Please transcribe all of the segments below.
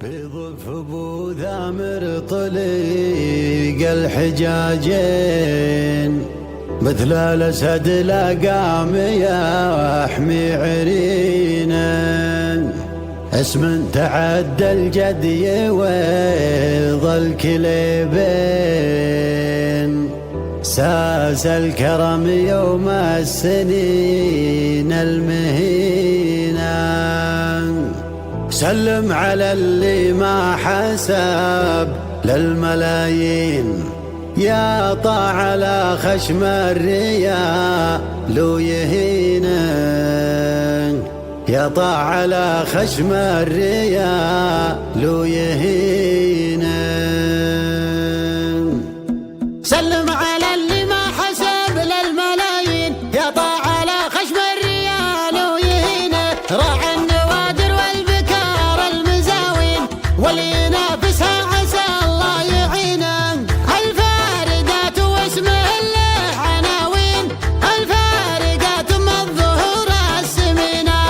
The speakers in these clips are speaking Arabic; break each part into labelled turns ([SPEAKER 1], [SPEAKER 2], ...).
[SPEAKER 1] بيضف ابو ذامر طليق الحجاجين، مثل الاسد لقام يحمي عرينا، اسم تعدى الجدي ويظل كليبين، ساس الكرم يوم السنين المهينة. سلم على اللي ما حسب للملايين، يا طاع على خشم الرياء لو يهينا، يا طاع على خشم الرياء لو يهينا.
[SPEAKER 2] سلم على اللي ما حسب للملايين، يا طاع على خشم الرياء لو يهينا، راعى النوادر والبكار المزاوين، واللي ينافسها عسى الله يعينه. الفاردات واسمه له عناوين، الفارقات ام الظهور السمينه،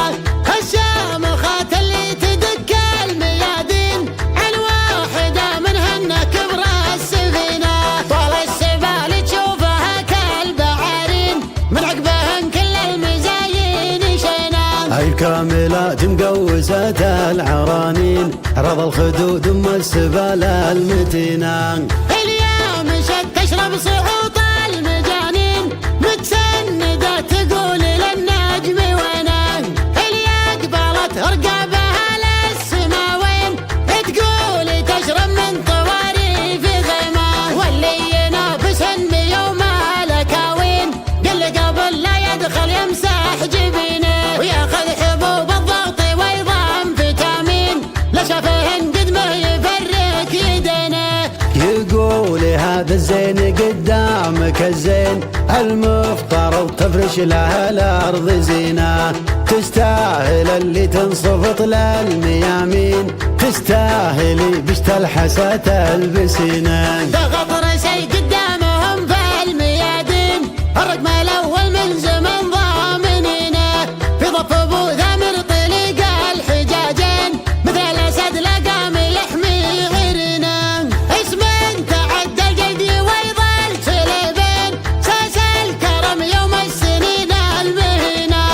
[SPEAKER 2] الشامخات اللي تدك الميادين، عن واحده منهن كبر السفينه. طال السبال تشوفها كالبعارين، من عقبهن كل المزايين شينا.
[SPEAKER 1] هاي الكاملات مقوسة العرانين، عرض الخدود ام السبال المتينة.
[SPEAKER 2] اليوم شد تشرب صعوط المجانين، متسندة تقول للنجم وينه، اللي اقبلت رقابها للسماوين، تقول تشرب من طواري في خيمه. واللي ينافسن بيوم الاكاوين، قل قبل لا يدخل يمسح جبينه، وياخذ حبوب الضغط ويضم فيتامين، لا شافهن قد ما يفرك يدينه.
[SPEAKER 1] يقول هذا الزين قدامك الزين المفترض تفرش لها الارض زينه، تستاهل اللي تنصفط للميامين، تستاهلي بشت الحسات البسينه.
[SPEAKER 2] ده غطر شي قدامهم في الميادين، الرقم الاول من زمن ضامنينه، في ضف ابو ذامر طليق الحجاجين، مثل الاسد لقام يحمي عرينه، اسم تعدى الجدي ويظل سليبين، ساس الكرم يوم السنين المهينه.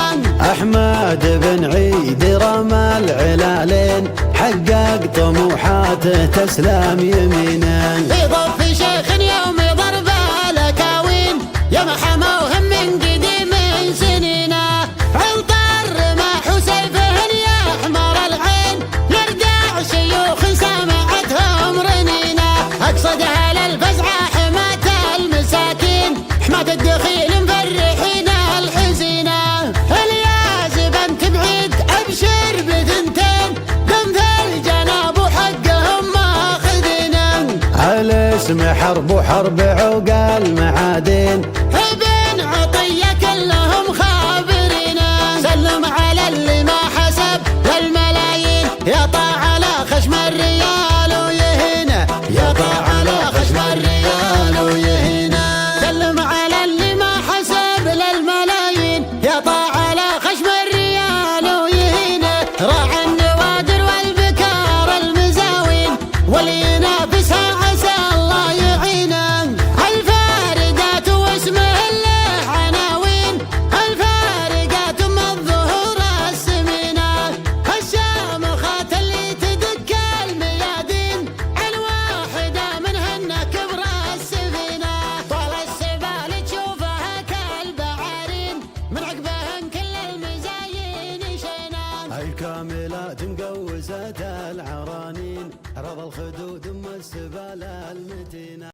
[SPEAKER 1] احمد بن عيد رمى العلالين، حقق طموحاته تسلم يمينه.
[SPEAKER 2] يضف شيخ يوم ضرب الاكاوين، يا ما حموهم من قديم سنينه، عنطر رماح وسيفهن يحمر العين، يردع شيوخ سمعتهم رنينه، اقصدها للفزعه حماة المساكين، حماة الدخيل مفرحين الحزينه. اليازب انت بعيد ابشر بثنتين، دم في الجناب وحقهم ماخذينه،
[SPEAKER 1] الاسم حرب وحرب عقال معادين،
[SPEAKER 2] ابن عطيه كلهم خابرين. سلم على اللي ما حسب للملايين، يا طاع على خشم الريال ويهينه، يا طاع على خشم الريال ويهينه. سلم على اللي ما حسب للملايين، يا طاع على خشم الريال ويهينه، راعى النوادر والبكار المزاوين، واللي ينافسها عسى الله يعينه. الفاردات واسمه له عناوين، الفارقات ام الظهور السمينه، الشامخات اللي تدك الميادين، عن واحده منهن كبر السفينه. طال السبال تشوفها كالبعارين، من عقبهن كل المزايين شينا.
[SPEAKER 1] هاي الكاملات مقوسة العرانين، عرض الخدود ام السبال المتينة.